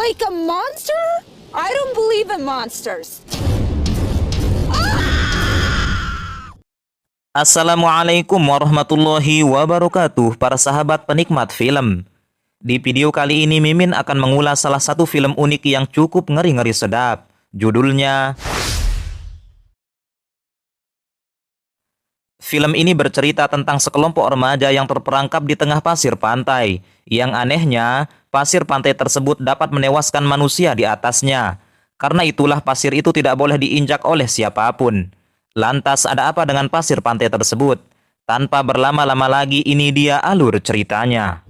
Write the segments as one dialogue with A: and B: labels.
A: Like a monster? I don't believe in monsters.
B: Assalamualaikum warahmatullahi wabarakatuh, para sahabat penikmat film. Di video kali ini Mimin akan mengulas salah satu film unik yang cukup ngeri-ngeri sedap. Judulnya... Film ini bercerita tentang sekelompok remaja yang terperangkap di tengah pasir pantai. Yang anehnya, pasir pantai tersebut dapat menewaskan manusia di atasnya. Karena itulah pasir itu tidak boleh diinjak oleh siapapun. Lantas ada apa dengan pasir pantai tersebut? Tanpa berlama-lama lagi, ini dia alur ceritanya.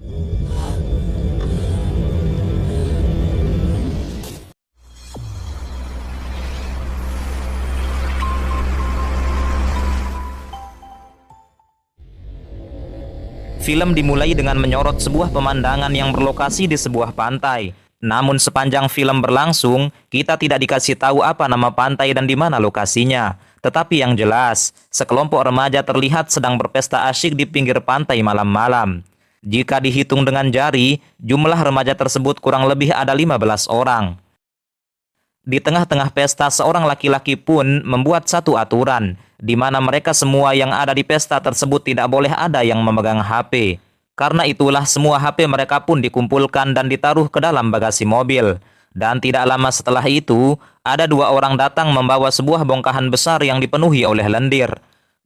B: Film dimulai dengan menyorot sebuah pemandangan yang berlokasi di sebuah pantai. Namun sepanjang film berlangsung, kita tidak dikasih tahu apa nama pantai dan di mana lokasinya. Tetapi yang jelas, sekelompok remaja terlihat sedang berpesta asyik di pinggir pantai malam-malam. Jika dihitung dengan jari, jumlah remaja tersebut kurang lebih ada 15 orang. Di tengah-tengah pesta, seorang laki-laki pun membuat satu aturan, di mana mereka semua yang ada di pesta tersebut tidak boleh ada yang memegang HP. Karena itulah semua HP mereka pun dikumpulkan dan ditaruh ke dalam bagasi mobil. Dan tidak lama setelah itu, ada dua orang datang membawa sebuah bongkahan besar yang dipenuhi oleh lendir.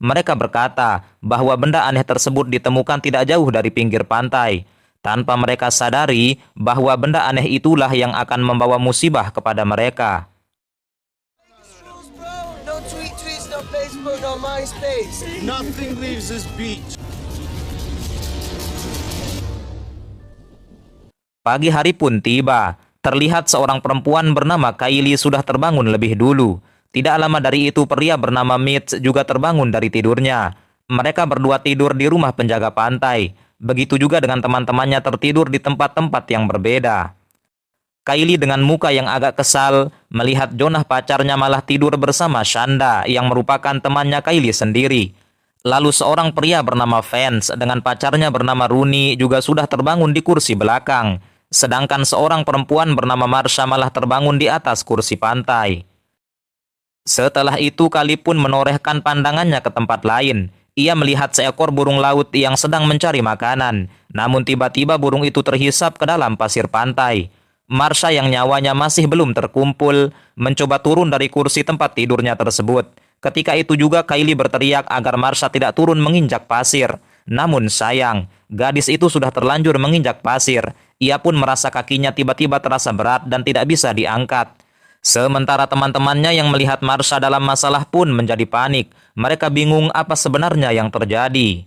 B: Mereka berkata bahwa benda aneh tersebut ditemukan tidak jauh dari pinggir pantai. Tanpa mereka sadari bahwa benda aneh itulah yang akan membawa musibah kepada mereka. Pagi hari pun tiba. Terlihat seorang perempuan bernama Kylie sudah terbangun lebih dulu. Tidak lama dari itu pria bernama Mitch juga terbangun dari tidurnya. Mereka berdua tidur di rumah penjaga pantai. Begitu juga dengan teman-temannya tertidur di tempat-tempat yang berbeda. Kylie dengan muka yang agak kesal melihat Jonah pacarnya malah tidur bersama Shanda yang merupakan temannya Kylie sendiri. Lalu seorang pria bernama Vance dengan pacarnya bernama Rooney juga sudah terbangun di kursi belakang. Sedangkan seorang perempuan bernama Marsha malah terbangun di atas kursi pantai. Setelah itu Kylie pun menorehkan pandangannya ke tempat lain. Ia melihat seekor burung laut yang sedang mencari makanan. Namun tiba-tiba burung itu terhisap ke dalam pasir pantai. Marsha yang nyawanya masih belum terkumpul mencoba turun dari kursi tempat tidurnya tersebut. Ketika itu juga Kylie berteriak agar Marsha tidak turun menginjak pasir. Namun sayang, gadis itu sudah terlanjur menginjak pasir. Ia pun merasa kakinya tiba-tiba terasa berat dan tidak bisa diangkat. Sementara teman-temannya yang melihat Marsha dalam masalah pun menjadi panik. Mereka bingung apa sebenarnya yang terjadi.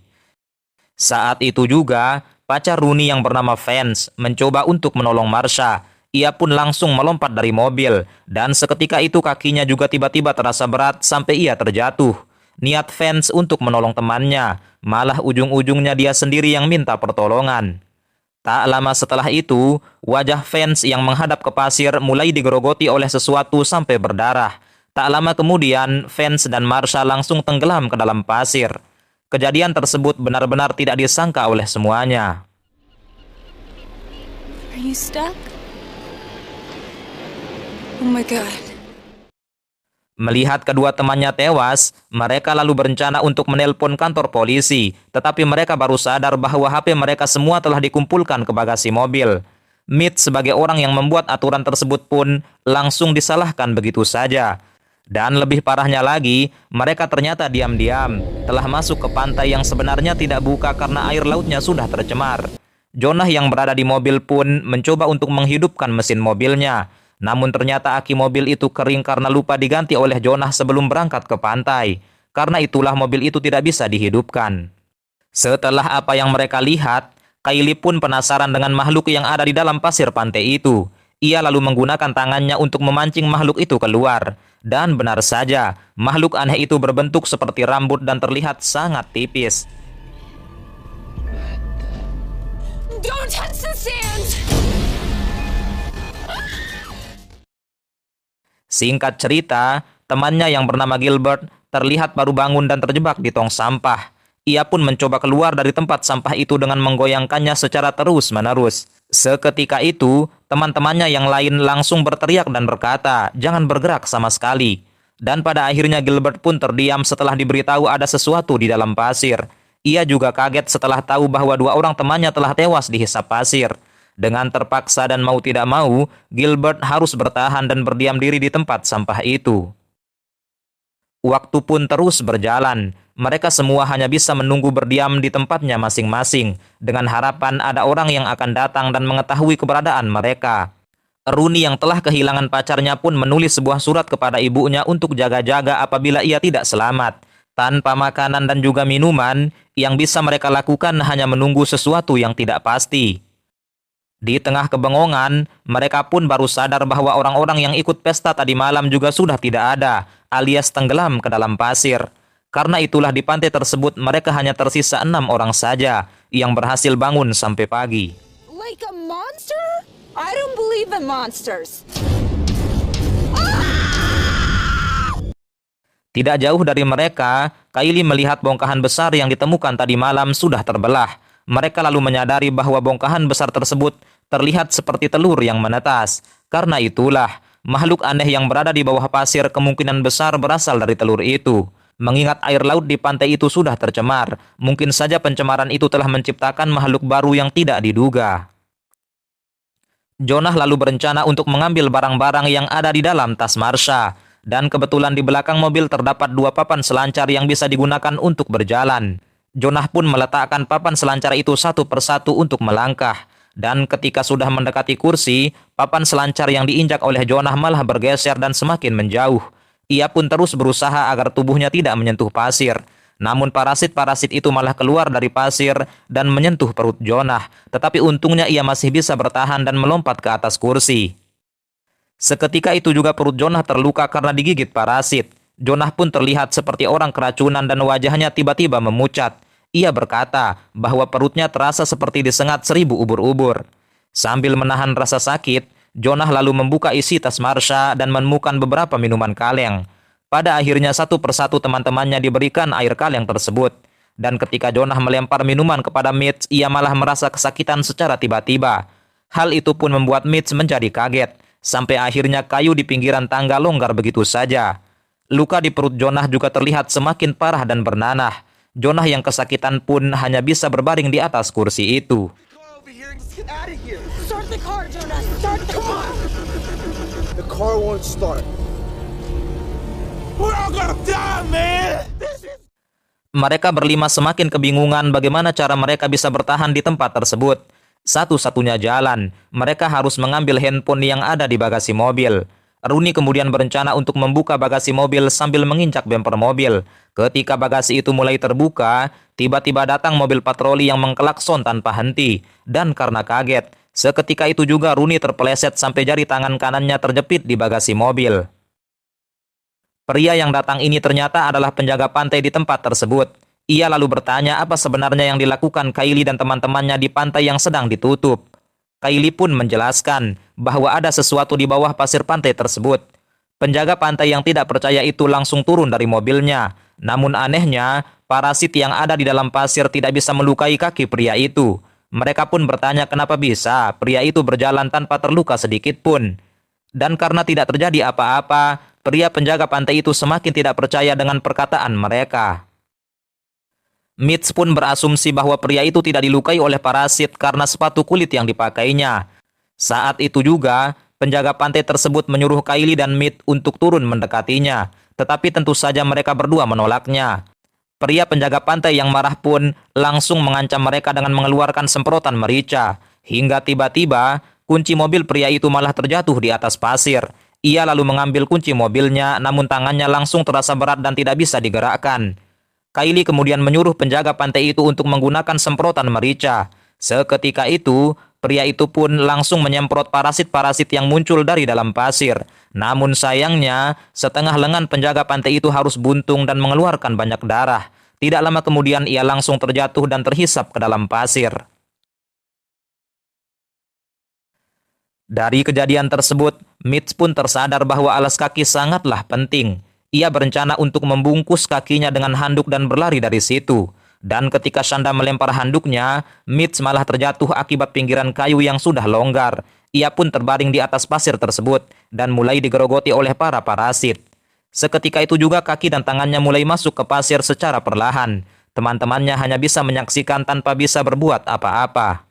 B: Saat itu juga, pacar Rooney yang bernama Vance mencoba untuk menolong Marsha. Ia pun langsung melompat dari mobil. Dan seketika itu kakinya juga tiba-tiba terasa berat sampai ia terjatuh. Niat Vance untuk menolong temannya, malah ujung-ujungnya dia sendiri yang minta pertolongan. Tak lama setelah itu, wajah Vance yang menghadap ke pasir mulai digerogoti oleh sesuatu sampai berdarah. Tak lama kemudian, Vance dan Marsha langsung tenggelam ke dalam pasir. Kejadian tersebut benar-benar tidak disangka oleh semuanya.
A: Are you stuck? Oh my God.
B: Melihat kedua temannya tewas, mereka lalu berencana untuk menelpon kantor polisi. Tetapi mereka baru sadar bahwa HP mereka semua telah dikumpulkan ke bagasi mobil. Mitch sebagai orang yang membuat aturan tersebut pun langsung disalahkan begitu saja. Dan lebih parahnya lagi, mereka ternyata diam-diam telah masuk ke pantai yang sebenarnya tidak buka karena air lautnya sudah tercemar. Jonah yang berada di mobil pun mencoba untuk menghidupkan mesin mobilnya. Namun ternyata aki mobil itu kering karena lupa diganti oleh Jonah sebelum berangkat ke pantai. Karena itulah mobil itu tidak bisa dihidupkan. Setelah apa yang mereka lihat, Kylie pun penasaran dengan makhluk yang ada di dalam pasir pantai itu. Ia lalu menggunakan tangannya untuk memancing makhluk itu keluar. Dan benar saja, makhluk aneh itu berbentuk seperti rambut dan terlihat sangat tipis.
A: Don't touch the sand!
B: Singkat cerita, temannya yang bernama Gilbert terlihat baru bangun dan terjebak di tong sampah. Ia pun mencoba keluar dari tempat sampah itu dengan menggoyangkannya secara terus-menerus. Seketika itu, Teman-temannya yang lain langsung berteriak dan berkata, jangan bergerak sama sekali. Dan pada akhirnya Gilbert pun terdiam setelah diberitahu ada sesuatu di dalam pasir. Ia juga kaget setelah tahu bahwa dua orang temannya telah tewas dihisap pasir. Dengan terpaksa dan mau tidak mau, Gilbert harus bertahan dan berdiam diri di tempat sampah itu. Waktu pun terus berjalan. Mereka semua hanya bisa menunggu berdiam di tempatnya masing-masing, dengan harapan ada orang yang akan datang dan mengetahui keberadaan mereka. Rooney yang telah kehilangan pacarnya pun menulis sebuah surat kepada ibunya untuk jaga-jaga apabila ia tidak selamat. Tanpa makanan dan juga minuman, yang bisa mereka lakukan hanya menunggu sesuatu yang tidak pasti. Di tengah kebengongan, mereka pun baru sadar bahwa orang-orang yang ikut pesta tadi malam juga sudah tidak ada, alias tenggelam ke dalam pasir. Karena itulah di pantai tersebut mereka hanya tersisa 6 orang saja yang berhasil bangun sampai pagi.
A: Like a monster? I don't believe in monsters.
B: Tidak jauh dari mereka, Kylie melihat bongkahan besar yang ditemukan tadi malam sudah terbelah. Mereka lalu menyadari bahwa bongkahan besar tersebut terlihat seperti telur yang menetas. Karena itulah, makhluk aneh yang berada di bawah pasir kemungkinan besar berasal dari telur itu. Mengingat air laut di pantai itu sudah tercemar, mungkin saja pencemaran itu telah menciptakan makhluk baru yang tidak diduga. Jonah lalu berencana untuk mengambil barang-barang yang ada di dalam tas Marsha. Dan kebetulan di belakang mobil terdapat 2 papan selancar yang bisa digunakan untuk berjalan. Jonah pun meletakkan papan selancar itu satu persatu untuk melangkah. Dan ketika sudah mendekati kursi, papan selancar yang diinjak oleh Jonah malah bergeser dan semakin menjauh. Ia pun terus berusaha agar tubuhnya tidak menyentuh pasir. Namun parasit-parasit itu malah keluar dari pasir dan menyentuh perut Jonah. Tetapi untungnya ia masih bisa bertahan dan melompat ke atas kursi. Seketika itu juga perut Jonah terluka karena digigit parasit. Jonah pun terlihat seperti orang keracunan dan wajahnya tiba-tiba memucat. Ia berkata bahwa perutnya terasa seperti disengat 1000 ubur-ubur. Sambil menahan rasa sakit, Jonah lalu membuka isi tas Marsha dan menemukan beberapa minuman kaleng. Pada akhirnya satu persatu teman-temannya diberikan air kaleng tersebut. Dan ketika Jonah melempar minuman kepada Mitch, ia malah merasa kesakitan secara tiba-tiba. Hal itu pun membuat Mitch menjadi kaget. Sampai akhirnya kayu di pinggiran tangga longgar begitu saja. Luka di perut Jonah juga terlihat semakin parah dan bernanah. Jonah yang kesakitan pun hanya bisa berbaring di atas kursi itu.
A: Start the car, Jonah. Start the car.
C: The car won't start. We're all gonna die, man.
B: Mereka berlima semakin kebingungan bagaimana cara mereka bisa bertahan di tempat tersebut. Satu-satunya jalan, mereka harus mengambil handphone yang ada di bagasi mobil. Rooney kemudian berencana untuk membuka bagasi mobil sambil menginjak bemper mobil. Ketika bagasi itu mulai terbuka, tiba-tiba datang mobil patroli yang mengklakson tanpa henti. Dan karena kaget, seketika itu juga Rooney terpeleset sampai jari tangan kanannya terjepit di bagasi mobil. Pria yang datang ini ternyata adalah penjaga pantai di tempat tersebut. Ia lalu bertanya apa sebenarnya yang dilakukan Kylie dan teman-temannya di pantai yang sedang ditutup. Kylie pun menjelaskan bahwa ada sesuatu di bawah pasir pantai tersebut. Penjaga pantai yang tidak percaya itu langsung turun dari mobilnya. Namun anehnya, parasit yang ada di dalam pasir tidak bisa melukai kaki pria itu. Mereka pun bertanya kenapa bisa pria itu berjalan tanpa terluka sedikit pun. Dan karena tidak terjadi apa-apa, pria penjaga pantai itu semakin tidak percaya dengan perkataan mereka. Mitch pun berasumsi bahwa pria itu tidak dilukai oleh parasit karena sepatu kulit yang dipakainya. Saat itu juga, penjaga pantai tersebut menyuruh Kylie dan Mitch untuk turun mendekatinya. Tetapi tentu saja mereka berdua menolaknya. Pria penjaga pantai yang marah pun langsung mengancam mereka dengan mengeluarkan semprotan merica. Hingga tiba-tiba, kunci mobil pria itu malah terjatuh di atas pasir. Ia lalu mengambil kunci mobilnya, namun tangannya langsung terasa berat dan tidak bisa digerakkan. Kylie kemudian menyuruh penjaga pantai itu untuk menggunakan semprotan merica. Seketika itu, pria itu pun langsung menyemprot parasit-parasit yang muncul dari dalam pasir. Namun sayangnya, setengah lengan penjaga pantai itu harus buntung dan mengeluarkan banyak darah. Tidak lama kemudian ia langsung terjatuh dan terhisap ke dalam pasir. Dari kejadian tersebut, Mitch pun tersadar bahwa alas kaki sangatlah penting. Ia berencana untuk membungkus kakinya dengan handuk dan berlari dari situ. Dan ketika Shanda melempar handuknya, Mitch malah terjatuh akibat pinggiran kayu yang sudah longgar. Ia pun terbaring di atas pasir tersebut dan mulai digerogoti oleh para parasit. Seketika itu juga kaki dan tangannya mulai masuk ke pasir secara perlahan. Teman-temannya hanya bisa menyaksikan tanpa bisa berbuat apa-apa.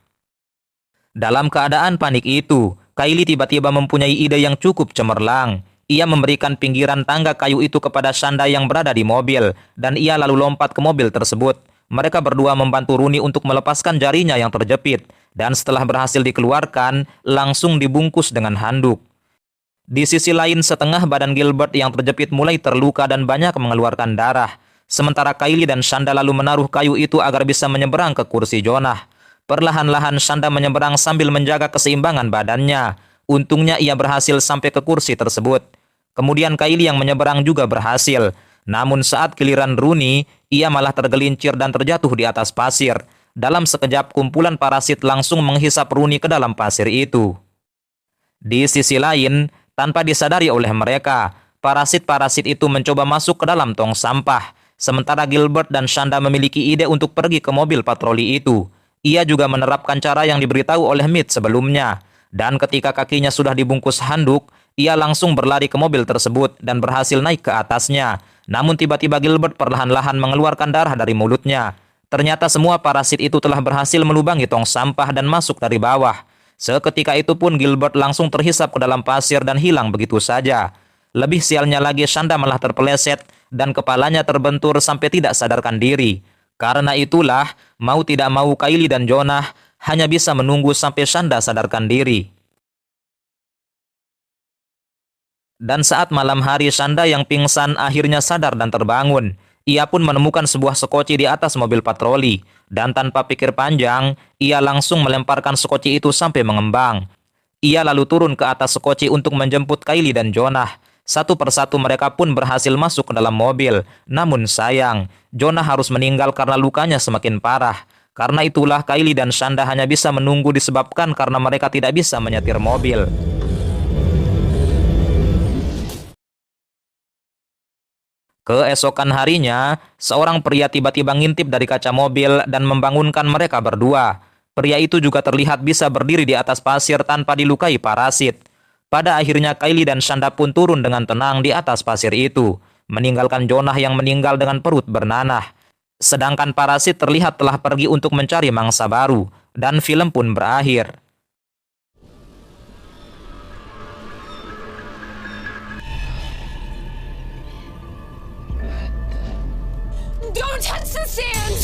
B: Dalam keadaan panik itu, Kylie tiba-tiba mempunyai ide yang cukup cemerlang. Ia memberikan pinggiran tangga kayu itu kepada Shanda yang berada di mobil, dan ia lalu lompat ke mobil tersebut. Mereka berdua membantu Rooney untuk melepaskan jarinya yang terjepit, dan setelah berhasil dikeluarkan, langsung dibungkus dengan handuk. Di sisi lain, setengah badan Gilbert yang terjepit mulai terluka dan banyak mengeluarkan darah. Sementara Kylie dan Shanda lalu menaruh kayu itu agar bisa menyeberang ke kursi Jonah. Perlahan-lahan Shanda menyeberang sambil menjaga keseimbangan badannya. Untungnya ia berhasil sampai ke kursi tersebut. Kemudian Kylie yang menyeberang juga berhasil. Namun saat giliran Rooney, ia malah tergelincir dan terjatuh di atas pasir. Dalam sekejap, kumpulan parasit langsung menghisap Rooney ke dalam pasir itu. Di sisi lain, tanpa disadari oleh mereka, parasit-parasit itu mencoba masuk ke dalam tong sampah. Sementara Gilbert dan Shanda memiliki ide untuk pergi ke mobil patroli itu. Ia juga menerapkan cara yang diberitahu oleh Mitch sebelumnya. Dan ketika kakinya sudah dibungkus handuk, ia langsung berlari ke mobil tersebut dan berhasil naik ke atasnya. Namun tiba-tiba Gilbert perlahan-lahan mengeluarkan darah dari mulutnya. Ternyata semua parasit itu telah berhasil melubangi tong sampah dan masuk dari bawah. Seketika itu pun Gilbert langsung terhisap ke dalam pasir dan hilang begitu saja. Lebih sialnya lagi, Shanda malah terpeleset dan kepalanya terbentur sampai tidak sadarkan diri. Karena itulah, mau tidak mau Kylie dan Jonah hanya bisa menunggu sampai Shanda sadarkan diri. Dan saat malam hari, Shanda yang pingsan akhirnya sadar dan terbangun. Ia pun menemukan sebuah sekoci di atas mobil patroli. Dan tanpa pikir panjang, ia langsung melemparkan sekoci itu sampai mengembang. Ia lalu turun ke atas sekoci untuk menjemput Kylie dan Jonah. Satu persatu mereka pun berhasil masuk ke dalam mobil. Namun sayang, Jonah harus meninggal karena lukanya semakin parah. Karena itulah Kylie dan Shanda hanya bisa menunggu disebabkan karena mereka tidak bisa menyetir mobil. Keesokan harinya, seorang pria tiba-tiba ngintip dari kaca mobil dan membangunkan mereka berdua. Pria itu juga terlihat bisa berdiri di atas pasir tanpa dilukai parasit. Pada akhirnya Kylie dan Shanda pun turun dengan tenang di atas pasir itu, meninggalkan Jonah yang meninggal dengan perut bernanah. Sedangkan parasit terlihat telah pergi untuk mencari mangsa baru, dan film pun berakhir.
A: Don't touch the sand!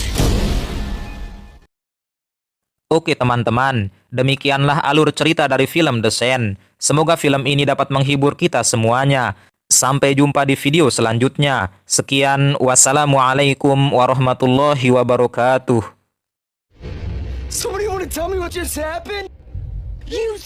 B: Oke teman-teman, demikianlah alur cerita dari film The Sand. Semoga film ini dapat menghibur kita semuanya. Sampai jumpa di video selanjutnya. Sekian, wassalamualaikum warahmatullahi wabarakatuh.
C: Somebody want to tell me what just happened?
A: You